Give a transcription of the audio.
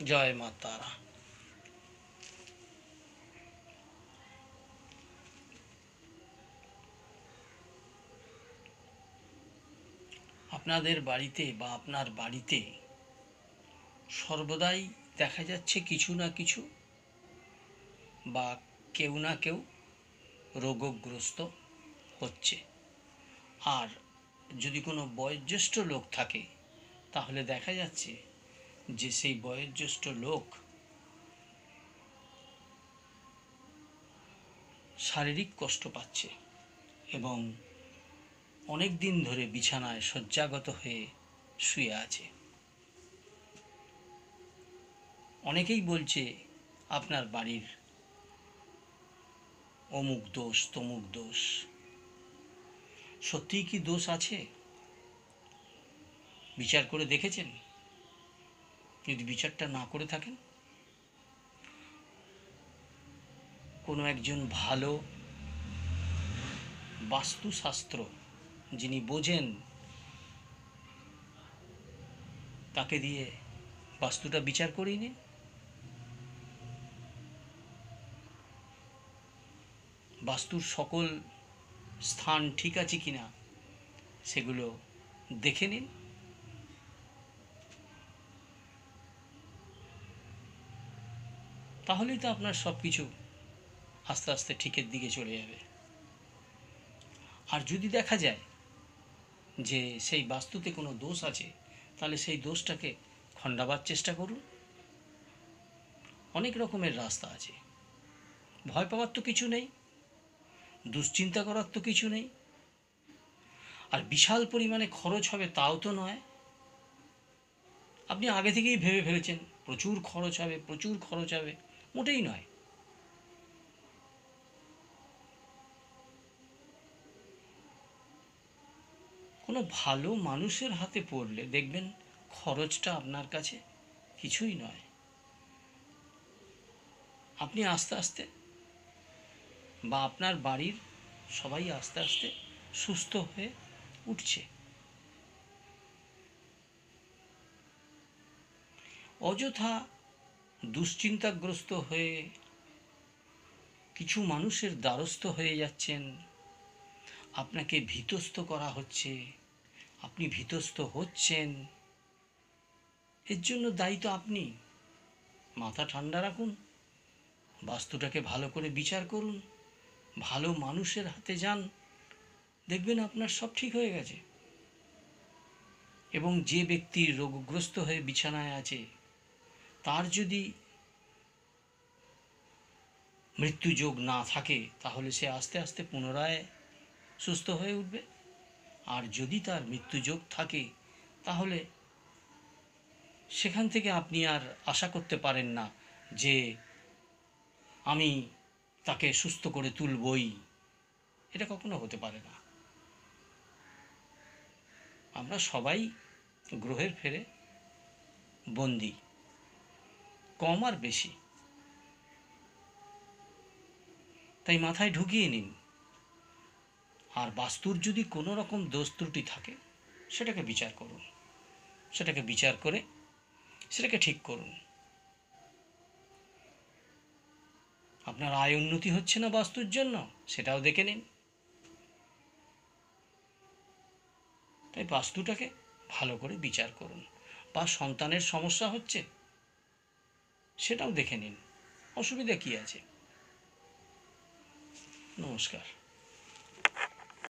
জয় মা তারা। আপনাদের বাড়িতে বা আপনার বাড়িতে সর্বদাই দেখা যাচ্ছে কিছু না কিছু বা কেউ না কেউ রোগগ্রস্ত হচ্ছে। আর যদি কোনো বয়োজ্যেষ্ঠ লোক থাকে তাহলে দেখা যাচ্ছে যে সেই বয়োজ্যেষ্ঠ লোক শারীরিক কষ্ট পাচ্ছে এবং অনেক দিন ধরে বিছানায় শয্যাগত হয়ে শুয়ে আছে। অনেকেই বলছে আপনার বাড়ির অমুক দোষ তমুক দোষ। সত্যিই কি দোষ আছে? বিচার করে দেখেছেন? যদি বিচারটা না করে থাকেন, কোনো একজন ভালো বাস্তুশাস্ত্র যিনি বোঝেন তাকে দিয়ে বাস্তুটা বিচার করিয়ে নিন। বাস্তুর সকল স্থান ঠিক আছে কিনা সেগুলো দেখে নিন। তাহলেই তো আপনার সব কিছু আস্তে আস্তে ঠিকের দিকে চলে যাবে। আর যদি দেখা যায় যে সেই বাস্তুতে কোনো দোষ আছে, তাহলে সেই দোষটাকে খণ্ডাবার চেষ্টা করুন। অনেক রকমের রাস্তা আছে। ভয় পাওয়ার তো কিছু নেই, দুশ্চিন্তা করার তো কিছু নেই। আর বিশাল পরিমাণে খরচ হবে তাও তো নয়। আপনি আগে থেকেই ভেবে ফেলেছেন প্রচুর খরচ হবে, প্রচুর খরচ হবে। মোটেই নয়। কোনো ভালো মানুষের হাতে পড়লে দেখবেন খরচটা আপনার কাছে কিছুই নয়। আপনি আস্তে আস্তে বা আপনার বাড়ির সবাই আস্তে আস্তে সুস্থ হয়ে উঠছে। অযথা দুশ্চিন্তাগ্রস্ত হয়ে কিছু মানুষের দ্বারস্থ হয়ে যাচ্ছেন, আপনাকে ভীতস্ত করা হচ্ছে, আপনি ভীতস্ত হচ্ছেন। এর জন্য দায়ী তো আপনি। মাথা ঠান্ডা রাখুন, বাস্তুটাকে ভালো করে বিচার করুন, ভালো মানুষের হাতে যান, দেখবেন আপনার সব ঠিক হয়ে গেছে। এবং যে ব্যক্তি রোগগ্রস্ত হয়ে বিছানায় আছে তার যদি মৃত্যুযোগ না থাকে তাহলে সে আস্তে আস্তে পুনরায় সুস্থ হয়ে উঠবে। আর যদি তার মৃত্যুযোগ থাকে তাহলে সেখান থেকে আপনি আর আশা করতে পারেন না যে আমি তাকে সুস্থ করে তুলবই। এটা কখনো হতে পারে না। আমরা সবাই গ্রহের ফেরে বন্দী, কম আর বেশি। তাই মাথায় ঢুকিয়ে নিন। আর বাস্তুর যদি কোনো রকম দোষ ত্রুটি থাকে সেটাকে বিচার করুন, সেটাকে বিচার করে সেটাকে ঠিক করুন। আপনার আয় উন্নতি হচ্ছে না বাস্তুর জন্য, সেটাও দেখে নিন। তাই বাস্তুটাকে ভালো করে বিচার করুন। বা সন্তানের সমস্যা হচ্ছে সেটাও দেখে নিন, অসুবিধা কী আছে। নমস্কার।